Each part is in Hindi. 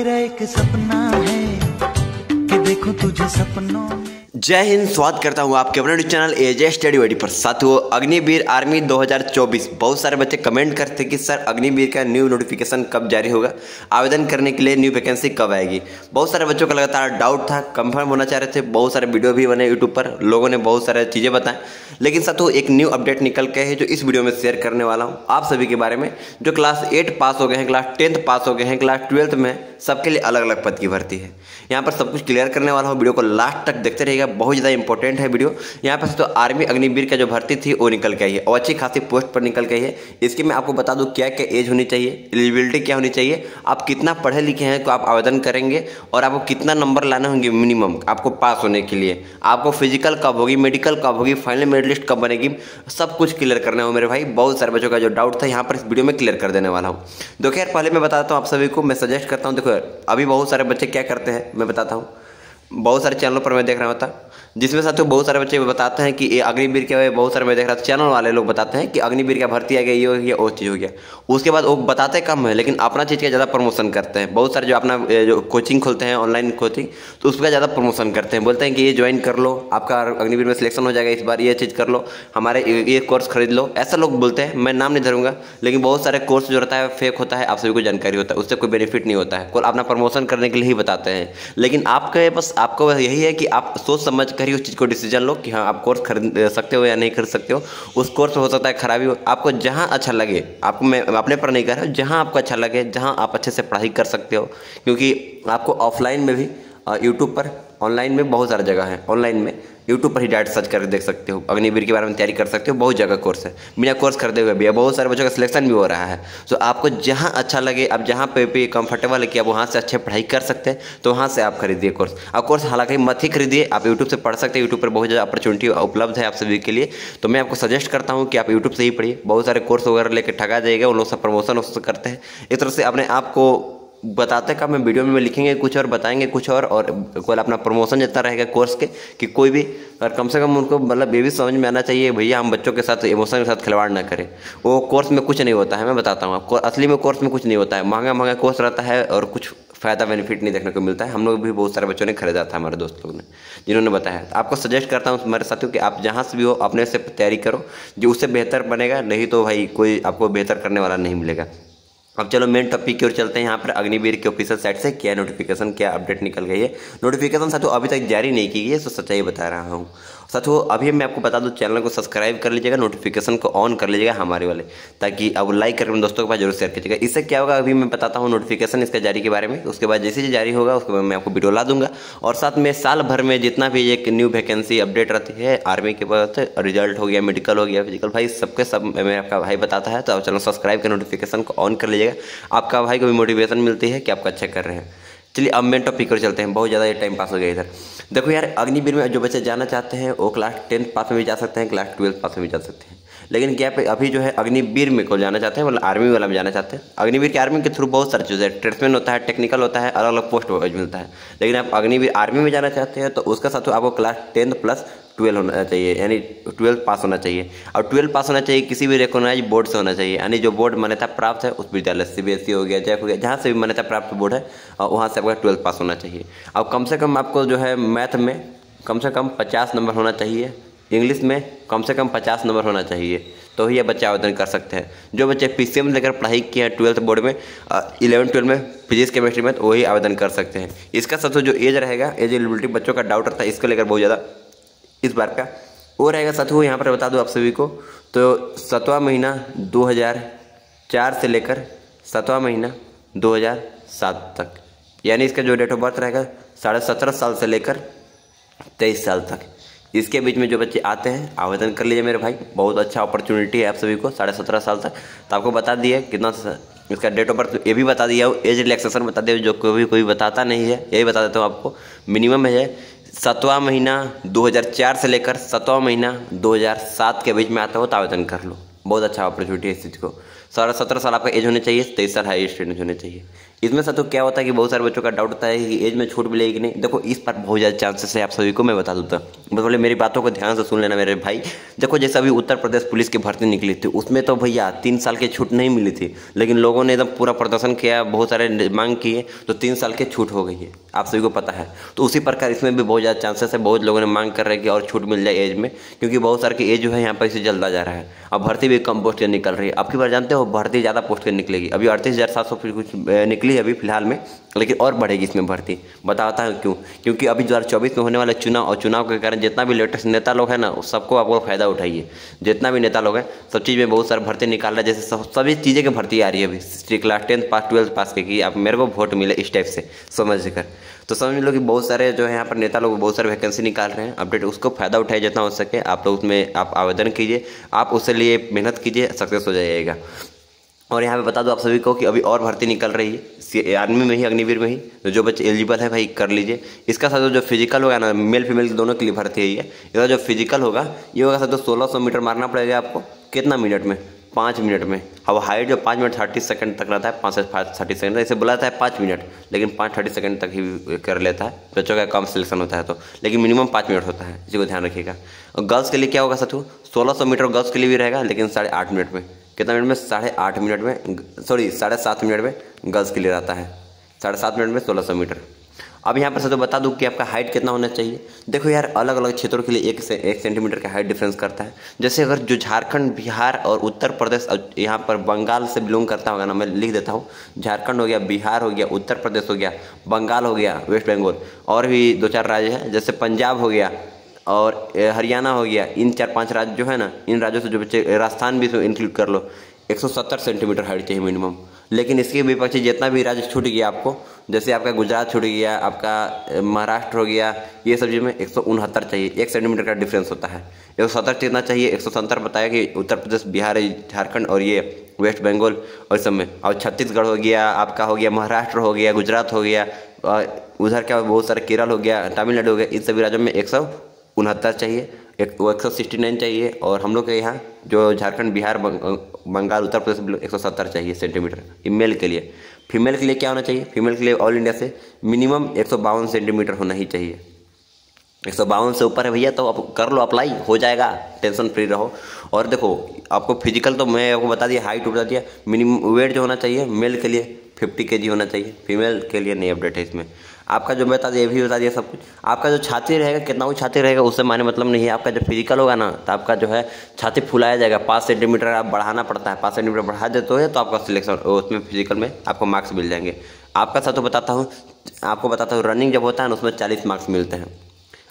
मेरा एक सपना है कि देखूं तुझे सपनों में। जय हिंद, स्वागत करता हूँ आपके अपने चैनल एजे स्टडी वाइडी पर। साथियों, अग्निवीर आर्मी 2024 बहुत सारे बच्चे कमेंट करते हैं कि सर अग्निवीर का न्यू नोटिफिकेशन कब जारी होगा, आवेदन करने के लिए न्यू वैकेंसी कब आएगी। बहुत सारे बच्चों का लगातार डाउट था, कंफर्म होना चाह रहे थे। बहुत सारे वीडियो भी बने यूट्यूब पर, लोगों ने बहुत सारे चीज़ें बताएं। लेकिन साथियों, एक न्यू अपडेट निकल के है जो इस वीडियो में शेयर करने वाला हूँ आप सभी के बारे में। जो क्लास 8 पास हो गए हैं, क्लास 10th पास हो गए हैं, क्लास 12th में सबके लिए अलग अलग पद की भर्ती है। यहाँ पर सब कुछ क्लियर करने वाला हूँ, वीडियो को लास्ट तक देखते रहिएगा, बहुत ज़्यादा इंपॉर्टेंट है वीडियो। यहाँ पर तो आर्मी अग्निवीर का जो भर्ती थी वो निकल के आई है और अच्छी खासी पोस्ट पर निकल के आई है। इसकी मैं आपको बता दूँ क्या क्या एज होनी चाहिए, एलिजिबिलिटी क्या होनी चाहिए, आप कितना पढ़े लिखे हैं तो आप आवेदन करेंगे और आपको कितना नंबर लाने होंगे मिनिमम आपको पास होने के लिए, आपको फिजिकल कब होगी, मेडिकल कब होगी, फाइनल मेरिट लिस्ट कब बनेगी, सब कुछ क्लियर करना हो मेरे भाई। बहुत सारे बच्चों का जो डाउट था यहाँ पर इस वीडियो में क्लियर कर देने वाला हूँ। देखो यार, पहले मैं बताता हूँ आप सभी को, मैं सजेस्ट करता हूँ। देखो अभी बहुत सारे बच्चे क्या करते हैं मैं बताता हूँ। बहुत सारे चैनलों पर मैं देख रहा होता जिसमें साथियों बहुत सारे बच्चे बताते हैं कि ये अग्निवीर क्या है। बहुत सारे मैं देख रहा था चैनल वाले लोग बताते हैं कि अग्निवीर का भर्ती आ गया, ये हो गया, वो चीज़ हो गया। उसके बाद वो बताते कम है लेकिन अपना चीज़ का ज़्यादा प्रमोशन करते हैं। बहुत सारे जो अपना जो कोचिंग खोलते हैं ऑनलाइन कोचिंग, तो उसका ज़्यादा प्रमोशन करते हैं। बोलते हैं कि ये ज्वाइन कर लो, आपका अग्निवीर में सिलेक्शन हो जाएगा इस बार, ये चीज़ कर लो, हमारे ये कोर्स खरीद लो। ऐसा लोग बोलते हैं, मैं नाम नहीं धरूंगा। लेकिन बहुत सारे कोर्स जो रहता है फेक होता है, आप सभी को जानकारी होता है, उससे कोई बेनिफिट नहीं होता है। अपना प्रमोशन करने के लिए ही बताते हैं। लेकिन आपके बस आपको यही है कि आप सोच समझ कर ही उस चीज़ को डिसीजन लो कि हाँ आप कोर्स खरीद सकते हो या नहीं खरीद सकते हो। उस कोर्स हो सकता है खराबी हो, आपको जहाँ अच्छा लगे, आपको मैं अपने पर नहीं कह रहा हूँ, जहाँ आपको अच्छा लगे, जहाँ आप अच्छे से पढ़ाई कर सकते हो। क्योंकि आपको ऑफलाइन में भी यूट्यूब पर, ऑनलाइन में बहुत सारा जगह है। ऑनलाइन में यूट्यूब पर ही डायरेक्ट सर्च करके देख सकते हो, अग्निवीर के बारे में तैयारी कर सकते हो। बहुत जगह कोर्स है, बिना कोर्स खरीदे हुए भी है। बहुत सारे बच्चों का सिलेक्शन भी हो रहा है। तो आपको जहाँ अच्छा लगे, आप जहाँ पे कंफर्टेबल है कि आप वहाँ से अच्छे पढ़ाई कर सकते हैं, तो वहाँ से आप खरीदिए कोर्स। आप कोर्स हालांकि मत ही खरीदिए, आप यूट्यूब से पढ़ सकते हैं। यूट्यूब पर बहुत ज़्यादा अपॉर्चुनिटी उपलब्ध है आप सभी के लिए। तो मैं आपको सजेस्ट करता हूँ कि आप यूट्यूब से ही पढ़िए। बहुत सारे कोर्स वगैरह लेकर ठगा जाएगा, उन लोग सब प्रमोशन उससे करते हैं। इस तरह से अपने आप को बताते का मैं वीडियो में लिखेंगे कुछ और बताएंगे कुछ और कोई अपना प्रमोशन जितना रहेगा कोर्स के कि कोई भी, और कम से कम उनको मतलब ये भी समझ में आना चाहिए भैया हम बच्चों के साथ इमोशन के साथ खिलवाड़ ना करें। वो कोर्स में कुछ नहीं होता है, मैं बताता हूँ आपको। असली में कोर्स में कुछ नहीं होता है, महंगा महंगा कोर्स रहता है और कुछ फ़ायदा बेनिफिट नहीं देखने को मिलता है। हम लोग भी बहुत सारे बच्चों ने खरीदा था, हमारे दोस्त लोग ने, जिन्होंने बताया। आपको सजेस्ट करता हूँ हमारे साथियों कि आप जहाँ से भी हो अपने से तैयारी करो, जो उससे बेहतर बनेगा। नहीं तो भाई कोई आपको बेहतर करने वाला नहीं मिलेगा। अब चलो मेन टॉपिक की ओर चलते हैं। यहाँ पर अग्निवीर के ऑफिशियल साइट से क्या नोटिफिकेशन, क्या अपडेट निकल गई है। नोटिफिकेशन साथियों अभी तक जारी नहीं की गई है, तो सच्चाई बता रहा हूँ साथियों। अभी मैं आपको बता दूँ, चैनल को सब्सक्राइब कर लीजिएगा, नोटिफिकेशन को ऑन कर लीजिएगा हमारे वाले, ताकि अब लाइक करके दोस्तों के पास जरूर शेयर कीजिएगा। इससे क्या होगा अभी मैं बताता हूँ नोटिफिकेशन इसका जारी के बारे में। उसके बाद जैसे ही जारी होगा उसके बाद मैं आपको वीडियो ला दूंगा। और साथ में साल भर में जितना भी एक न्यू वैकेंसी अपडेट रहती है आर्मी के बाद, रिजल्ट हो गया, मेडिकल हो गया, फिजिकल, भाई सबके सब मैं आपका भाई बताता है। तो आप चैनल सब्सक्राइब कर नोटिफिकेशन को ऑन कर लीजिएगा, आपका भाई को भी मोटिवेशन मिलती है कि आपका अच्छा कर रहे हैं। चलिए अब मेन टॉपिक पर चलते हैं, बहुत ज़्यादा ये टाइम पास हो गया इधर। देखो यार, अग्निवीर में जो बच्चे जाना चाहते हैं वो क्लास 10th पास में भी जा सकते हैं, क्लास 12th पास में भी जा सकते हैं। लेकिन क्या पे अभी जो है अग्निवीर में को जाना चाहते हैं, मतलब आर्मी वाला में जाना चाहते हैं। अग्निवीर के आर्मी के थ्रू बहुत सारी चीज़ें, ट्रेड्समैन होता है, टेक्निकल होता है, अलग अलग पोस्ट मिलता है। लेकिन आप अग्निवीर आर्मी में जाना चाहते हैं तो उसका साथ आपको क्लास 10th प्लस 12 होना चाहिए, यानी 12 पास होना चाहिए। और 12 पास होना चाहिए किसी भी रिकॉग्नाइज बोर्ड से होना चाहिए, यानी जो बोर्ड मान्यता प्राप्त है उस विद्यालय, CBSE हो गया, जैक हो गया, जहाँ से भी मान्यता प्राप्त बोर्ड है वहाँ से आपका 12 पास होना चाहिए। अब कम से कम आपको जो है मैथ में कम से कम 50 नंबर होना चाहिए, इंग्लिश में कम से कम 50 नंबर होना चाहिए, तो ही ये बच्चे आवेदन कर सकते हैं। जो बच्चे PCM लेकर पढ़ाई किए हैं 12th बोर्ड में, 11th-12 में फिजिक्स केमिस्ट्री में, तो वही आवेदन कर सकते हैं। इसका सबसे जो एज रहेगा, एज एलिजिबिलिटी बच्चों का डाउट रहता है, इसको लेकर बहुत ज़्यादा इस बार का वो रहेगा साथियों। यहाँ पर बता दूँ आप सभी को, तो 7वां महीना 2004 से लेकर 7वां महीना 2007 तक, यानी इसका जो डेट ऑफ बर्थ रहेगा 17.5 साल से लेकर 23 साल तक, इसके बीच में जो बच्चे आते हैं आवेदन कर लीजिए मेरे भाई। बहुत अच्छा अपॉर्चुनिटी है आप सभी को 17.5 साल तक। तो आपको बता दिया कितना इसका डेट ऑफ बर्थ, ये भी बता दिया, एज रिलैक्सेशन बता दिया, जो कोई बताता नहीं है, यही बता देता हूँ आपको। मिनिमम है 7वां महीना 2004 से लेकर 7वां महीना 2007 के बीच में आता हो तो आवेदन कर लो। बहुत अच्छा अपॉर्चुनिटी है इस चीज़ को 17 साल आपका एज होने चाहिए, 23 साल हाई स्टूडेंट होने चाहिए। इसमें से तो क्या होता है कि बहुत सारे बच्चों का डाउट होता है कि एज में छूट मिलेगी कि नहीं। देखो इस पर बहुत ज़्यादा चांसेस है, आप सभी को मैं बता दूँ तो बोले मेरी बातों को ध्यान से सुन लेना मेरे भाई। देखो जैसे अभी उत्तर प्रदेश पुलिस की भर्ती निकली थी, उसमें तो भैया 3 साल की छूट नहीं मिली थी, लेकिन लोगों ने एकदम पूरा प्रदर्शन किया, बहुत सारे मांग किए, तो 3 साल की छूट हो गई है, आप सभी को पता है। तो उसी प्रकार इसमें भी बहुत ज़्यादा चांसेस है, बहुत लोगों ने मांग कर रहे हैं कि और छूट मिल जाए एज में, क्योंकि बहुत सारे की एज जो है यहाँ पर इसे जल्दा जा रहा है। अब भर्ती भी कम पोस्ट की निकल रही है। अब की बार जानते हो भर्ती ज़्यादा पोस्ट की निकलेगी, अभी 38,700 कुछ निकली है अभी फिलहाल में, लेकिन और बढ़ेगी इसमें भर्ती। बताता हूँ क्यों, क्योंकि अभी 2024 में होने वाला चुनाव, और चुनाव के कारण जितना भी लेटेस्ट नेता लोग हैं ना, सबको आपको फ़ायदा उठाइए। जितना भी नेता लोग हैं सब चीज़ में बहुत सारा भर्ती निकाल रहा है, जैसे सभी चीज़ें की भर्ती आ रही है अभी, क्लास 10 पास 12 पास के कि आप मेरे को वोट मिले, इस टाइप से समझ कर। तो समझ लो कि बहुत सारे जो है यहाँ पर नेता लोग बहुत सारे वैकेंसी निकाल रहे हैं अपडेट, उसको फ़ायदा उठाइए जितना हो सके। आप लोग उसमें आप आवेदन कीजिए, आप उसके लिए मेहनत कीजिए, सक्सेस हो जाइएगा। और यहाँ पे बता दो आप सभी को कि अभी और भर्ती निकल रही है आर्मी में ही, अग्निवीर में ही, तो जो बच्चे एलिजिबल है भाई कर लीजिए। इसका साथ जो फिजिकल होगा ना, मेल फीमेल दोनों के लिए भर्ती है ये। इसका जो फिजिकल होगा ये होगा साथ 1600 मीटर मारना पड़ेगा आपको। कितना मिनट में? 5 मिनट में। अब हाइट जो 5 मिनट 30 सेकंड तक रहता है, 5 से 30 सेकंड, इसे बुलाता है 5 मिनट, लेकिन 5-30 सेकंड तक ही कर लेता है बच्चों का, कम सिलेक्शन होता है तो, लेकिन मिनिमम 5 मिनट होता है, इसी को ध्यान रखिएगा। और गर्ल्स के लिए क्या होगा साथू? 1600 मीटर गर्ल्स के लिए भी रहेगा, लेकिन 8.5 मिनट में। कितना मिनट में? 8.5 मिनट में, सॉरी 7.5 मिनट में गर्ल्स के लिए रहता है, 7.5 मिनट में 1600 मीटर। अब यहाँ पर से तो बता दूँ कि आपका हाइट कितना होना चाहिए। देखो यार अलग अलग क्षेत्रों के लिए 1 सेंटीमीटर का हाइट डिफरेंस करता है। जैसे अगर जो झारखंड, बिहार और उत्तर प्रदेश, यहाँ पर बंगाल से बिलोंग करता होगा ना, मैं लिख देता हूँ, झारखंड हो गया, बिहार हो गया, उत्तर प्रदेश हो गया, बंगाल हो गया, वेस्ट बंगाल, और भी 2-4 राज्य हैं, जैसे पंजाब हो गया और हरियाणा हो गया। इन 4-5 राज्य जो है ना, इन राज्यों से जो बच्चे, राजस्थान भी इंक्लूड कर लो, 170 सेंटीमीटर हाइट चाहिए मिनिमम। लेकिन इसके विपक्ष जितना भी राज्य छूट गया आपको, जैसे आपका गुजरात छूट गया, आपका महाराष्ट्र हो गया, ये सब चीज़ में 169 चाहिए, 1 सेंटीमीटर का डिफरेंस होता है। 170 कितना चाहिए? 170 बताया कि उत्तर प्रदेश, बिहार, झारखंड और ये वेस्ट बंगाल और सब में। और छत्तीसगढ़ हो गया, आपका हो गया महाराष्ट्र हो गया, गुजरात हो गया, उधर क्या बहुत सारे केरल हो गया, तमिलनाडु हो गया, इन सभी राज्यों में 169 चाहिए, 169 चाहिए। और हम लोग के यहाँ जो झारखंड, बिहार, बंगाल, उत्तर प्रदेश 170 चाहिए सेंटीमीटर, ये मेल के लिए। फीमेल के लिए क्या होना चाहिए? फीमेल के लिए ऑल इंडिया से मिनिमम 152 सेंटीमीटर होना ही चाहिए। 152 से ऊपर है भैया तो आप कर लो, अप्लाई हो जाएगा, टेंशन फ्री रहो। और देखो आपको फिजिकल तो मैं आपको बता दिया, हाइट बता दिया, मिनिमम वेट जो होना चाहिए मेल के लिए 50 kg होना चाहिए, फीमेल के लिए नहीं अपडेट है इसमें। आपका जो बता दिया, ये भी बता दिया सब कुछ। आपका जो छाती रहेगा, कितना वो छाती रहेगा उससे माने मतलब नहीं है। आपका जो फिजिकल होगा ना, तो आपका जो है छाती फुलाया जाएगा, 5 सेंटीमीटर आप बढ़ाना पड़ता है, 5 सेंटीमीटर बढ़ा देते हो तो आपका सिलेक्शन उसमें फिजिकल में आपको मार्क्स मिल जाएंगे। आपका साथ तो बताता हूँ रनिंग जब होता है ना, उसमें 40 मार्क्स मिलते हैं।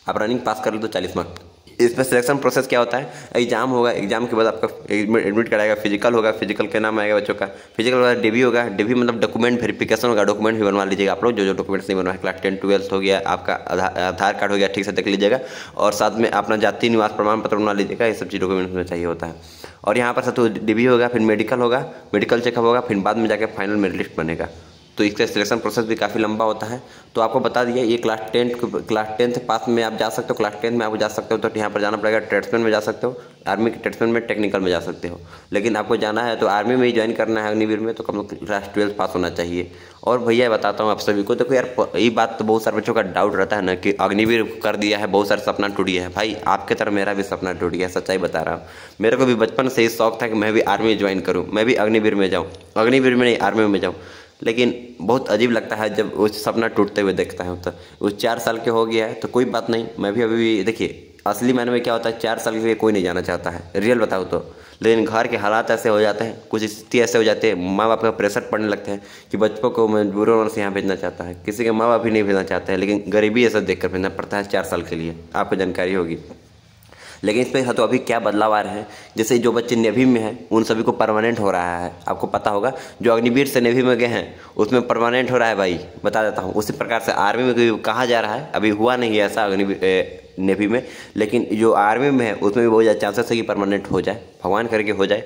आप रनिंग पास कर लो तो 40 मार्क्स। इसमें सिलेक्शन प्रोसेस क्या होता है? एग्जाम होगा, एग्जाम के बाद आपका एडमिट कराएगा, फिजिकल होगा, फिजिकल के नाम आएगा बच्चों का, फिजिकल होगा, डीवी होगा, डीवी मतलब डॉक्यूमेंट वेरिफिकेशन होगा, डॉक्यूमेंट भी बनवा लीजिएगा आप लोग, जो डॉक्यूमेंट्स नहीं बनवाए, क्लास 10 12 हो गया, आपका आधार कार्ड हो गया, ठीक से देख लीजिएगा, और साथ में अपना जाति निवास प्रमाण पत्र बनवा लीजिएगा, ये सब चीज़ डॉक्यूमेंट्स में चाहिए होता है। और यहाँ पर साथ डीवी होगा, फिर मेडिकल होगा, मेडिकल चेकअप होगा, फिर बाद में जाकर फाइनल मेरिट लिस्ट बनेगा। तो इसका सिलेक्शन प्रोसेस भी काफ़ी लंबा होता है। तो आपको बता दिया ये क्लास 10 पास में आप जा सकते हो, क्लास 10 में आप जा सकते हो, तो यहाँ पर जाना पड़ेगा, ट्रेड्समैन में जा सकते हो, आर्मी के ट्रेड्समैन में, टेक्निकल में जा सकते हो। लेकिन आपको जाना है तो आर्मी में ही ज्वाइन करना है, अग्निवीर में, तो कम क्लास 12 पास होना चाहिए। और भैया बताता हूँ आप सभी को, देखो यार ये बात तो बहुत सारे बच्चों का डाउट रहता है ना कि अग्निवीर कर दिया है, बहुत सारे सपना टूट गया है। भाई आपके तरह मेरा भी सपना टूट गया, सच्चाई बता रहा हूँ। मेरे को भी बचपन से ही शौक था कि मैं भी आर्मी में ज्वाइन करूँ, मैं भी अग्निवीर में जाऊँ, अग्निवीर में नहीं आर्मी में जाऊँ। लेकिन बहुत अजीब लगता है जब वो सपना टूटते हुए देखता हूँ। तो वो 4 साल के हो गया है तो कोई बात नहीं, मैं भी अभी भी देखिए असली मायने में क्या होता है, 4 साल के लिए कोई नहीं जाना चाहता है, रियल बताऊँ तो। लेकिन घर के हालात ऐसे हो जाते हैं, कुछ स्थिति ऐसे हो जाते हैं, माँ बाप का प्रेशर पड़ने लगते हैं कि बच्चों को मजबूरन से यहाँ भेजना चाहता है। किसी के माँ बाप भी नहीं भेजना चाहते हैं, लेकिन गरीबी ऐसा देख कर भेजना पड़ता है 4 साल के लिए, आपको जानकारी होगी। लेकिन इस पर तो अभी क्या बदलाव आ रहे हैं, जैसे जो बच्चे नेवी में हैं उन सभी को परमानेंट हो रहा है, आपको पता होगा। जो अग्निवीर से नेवी में गए हैं उसमें परमानेंट हो रहा है भाई, बता देता हूँ। उसी प्रकार से आर्मी में भी कहा जा रहा है, अभी हुआ नहीं है ऐसा नेवी में, लेकिन जो आर्मी में है उसमें भी बहुत ज़्यादा चांसेस है कि परमानेंट हो जाए, भगवान करके हो जाए।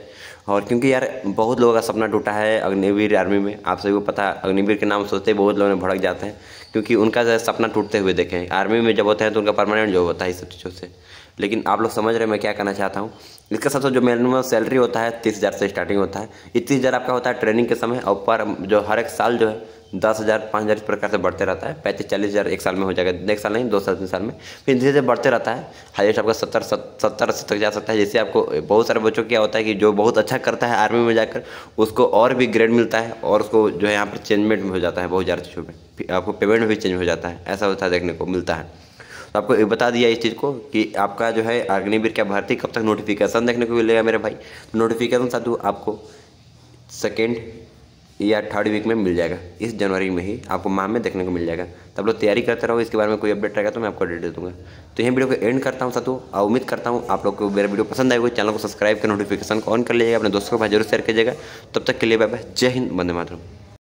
और क्योंकि यार बहुत लोगों का सपना टूटा है अग्निवीर आर्मी में, आप सभी को पता है। अग्निवीर के नाम सोचते ही बहुत लोगों ने भड़क जाते हैं, क्योंकि उनका सपना टूटते हुए देखे हैं। आर्मी में जब होते हैं तो उनका परमानेंट जॉब होता है इस सब चीज़ों से। लेकिन आप लोग समझ रहे हैं मैं क्या कहना चाहता हूँ। इसके साथ साथ जो मिनिमम सैलरी होता है 30,000 से स्टार्टिंग होता है। ये 30,000 आपका होता है ट्रेनिंग के समय, और पर जो हर एक साल जो है 10,000 5,000 इस प्रकार से बढ़ते रहता है। 35-40,000 एक साल में हो जाएगा, एक साल नहीं 2 साल 3 साल में, फिर धीरे धीरे बढ़ते रहता है। हाईएस्ट आपका 70-80 तक जा सकता है। जैसे आपको बहुत सारे बच्चों क्या होता है कि जो बहुत अच्छा करता है आर्मी में जाकर उसको और भी ग्रेड मिलता है, और उसको जो है यहाँ पर चेंजमेंट में हो जाता है बहुत ज़्यादा चीज़ों में, आपको पेमेंट में भी चेंज हो जाता है, ऐसा होता है देखने को मिलता है। तो आपको बता दिया इस चीज़ को कि आपका जो है अग्निवीर क्या भर्ती कब तक नोटिफिकेशन देखने को मिलेगा मेरे भाई। नोटिफिकेशन साथ आपको 2nd या 3rd वीक में मिल जाएगा, इस जनवरी में ही आपको माह में देखने को मिल जाएगा। तब लोग तैयारी करते रहो, इसके बारे में कोई अपडेट रहेगा तो मैं आपको अपडेट दे दूँगा। तो यही वीडियो को एंड करता हूँ साथों, और उम्मीद करता हूँ आप लोग को मेरा वीडियो पसंद आएगा। चैनल को सब्सक्राइब कर नोटिफिकेशन को ऑन कर लीजिएगा, अपने दोस्तों को भाई जरूर शेयर कीजिएगा। तब तक के लिए बाय बाय, जय हिंद, वंदे मातरम।